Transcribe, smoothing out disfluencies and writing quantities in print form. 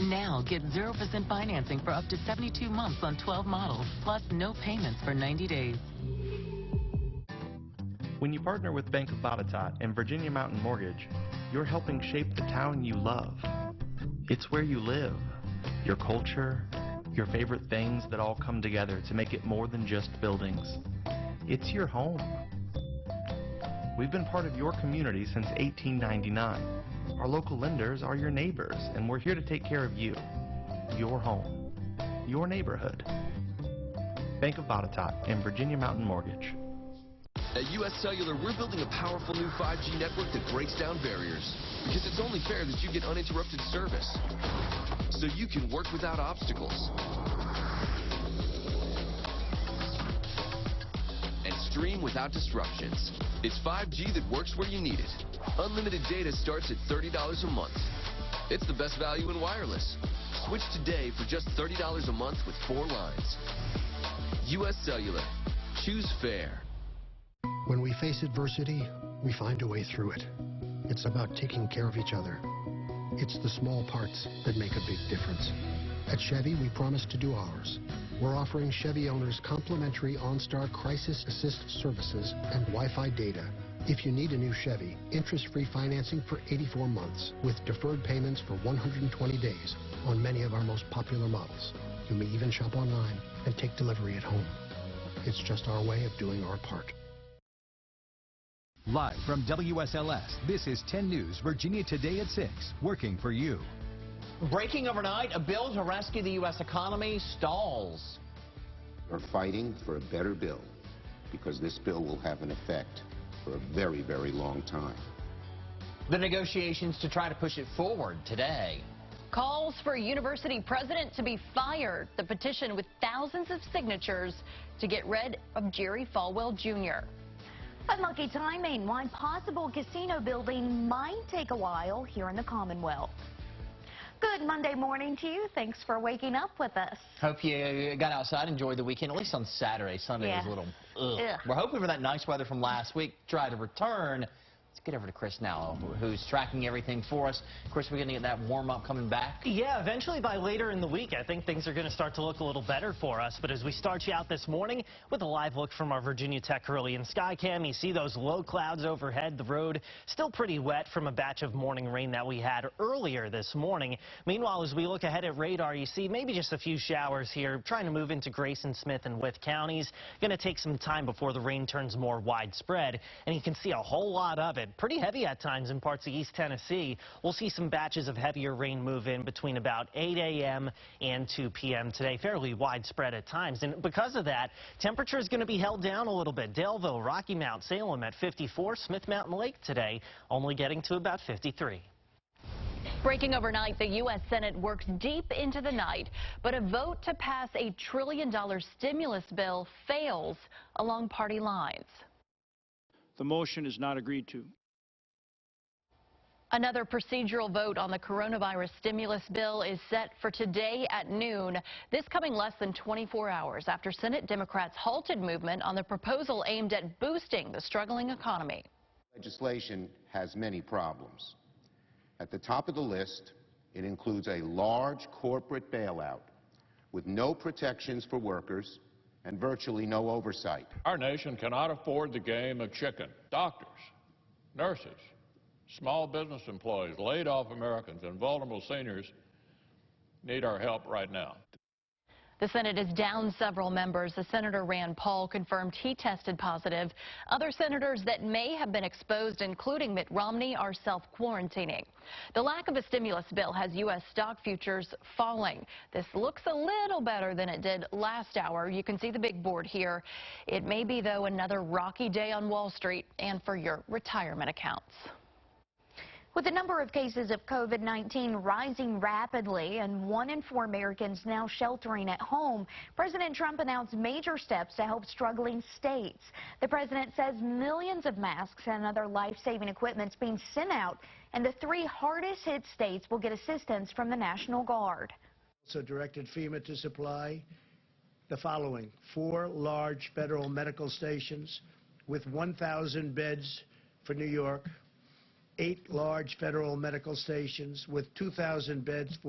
Now get 0% financing for up to 72 months on 12 models, plus no payments for 90 days. When you partner with Bank of Botetourt and Virginia Mountain Mortgage, you're helping shape the town you love. It's where you live, your culture, your favorite things that all come together to make it more than just buildings. It's your home. We've been part of your community since 1899. Our local lenders are your neighbors, and we're here to take care of you, your home, your neighborhood. Bank of Botetourt and Virginia Mountain Mortgage. At US Cellular, we're building a powerful new 5G network that breaks down barriers. Because it's only fair that you get uninterrupted service. So you can work without obstacles. And stream without disruptions. It's 5G that works where you need it. Unlimited data starts at $30 a month. It's the best value in wireless. Switch today for just $30 a month with 4 lines. US Cellular. Choose fair. When we face adversity, we find a way through it. It's about taking care of each other. It's the small parts that make a big difference. At Chevy, we promise to do ours. We're offering Chevy owners complimentary OnStar Crisis Assist services and Wi-Fi data. If you need a new Chevy, interest-free financing for 84 months with deferred payments for 120 days on many of our most popular models. You may even shop online and take delivery at home. It's just our way of doing our part. Live from WSLS, this is 10 News, Virginia Today at 6, working for you. Breaking overnight, a bill to rescue the U.S. economy stalls. We're fighting for a better bill because this bill will have an effect for a very, very long time. The negotiations to try to push it forward today. Calls for a university president to be fired. The petition with thousands of signatures to get rid of Jerry Falwell Jr. Unlucky timing. Why possible casino building might take a while here in the Commonwealth. Good Monday morning to you. Thanks for waking up with us. Hope you got outside, enjoyed the weekend, at least on Saturday. Sunday was a little ugh. We're hoping for that nice weather from last week. Try to return. Let's get over to Chris now, who's tracking everything for us. Chris, we're going to get that warm-up coming back? Yeah, eventually by later in the week, I think things are going to start to look a little better for us. But as we start you out this morning with a live look from our Virginia Tech Carillion Skycam, you see those low clouds overhead. The road still pretty wet from a batch of morning rain that we had earlier this morning. Meanwhile, as we look ahead at radar, you see maybe just a few showers here, trying to move into Grayson, Smith, and Wythe counties. Going to take some time before the rain turns more widespread. And you can see a whole lot of it. Pretty heavy at times in parts of East Tennessee. We'll see some batches of heavier rain move in between about 8 a.m. and 2 p.m. today, fairly widespread at times. And because of that, temperature is going to be held down a little bit. Daleville, Rocky Mount, Salem at 54, Smith Mountain Lake today only getting to about 53. Breaking overnight, the U.S. Senate works deep into the night, but a vote to pass a $1 trillion stimulus bill fails along party lines. The motion is not agreed to. Another procedural vote on the coronavirus stimulus bill is set for today at noon. This coming less than 24 hours after Senate Democrats halted movement on the proposal aimed at boosting the struggling economy. Legislation has many problems. At the top of the list, it includes a large corporate bailout with no protections for workers and virtually no oversight. Our nation cannot afford the game of chicken. Doctors, nurses, small business employees, laid off Americans, and vulnerable seniors need our help right now. The Senate is down several members. The Senator Rand Paul confirmed he tested positive. Other senators that may have been exposed, including Mitt Romney, are self-quarantining. The lack of a stimulus bill has U.S. stock futures falling. This looks a little better than it did last hour. You can see the big board here. It may be, though, another rocky day on Wall Street and for your retirement accounts. With the number of cases of COVID-19 rising rapidly and 1 in 4 Americans now sheltering at home, President Trump announced major steps to help struggling states. The president says millions of masks and other life-saving equipment is being sent out, and the 3 hardest hit states will get assistance from the National Guard. Also directed FEMA to supply the following: 4 large federal medical stations with 1,000 beds for New York, 8 large federal medical stations with 2,000 beds for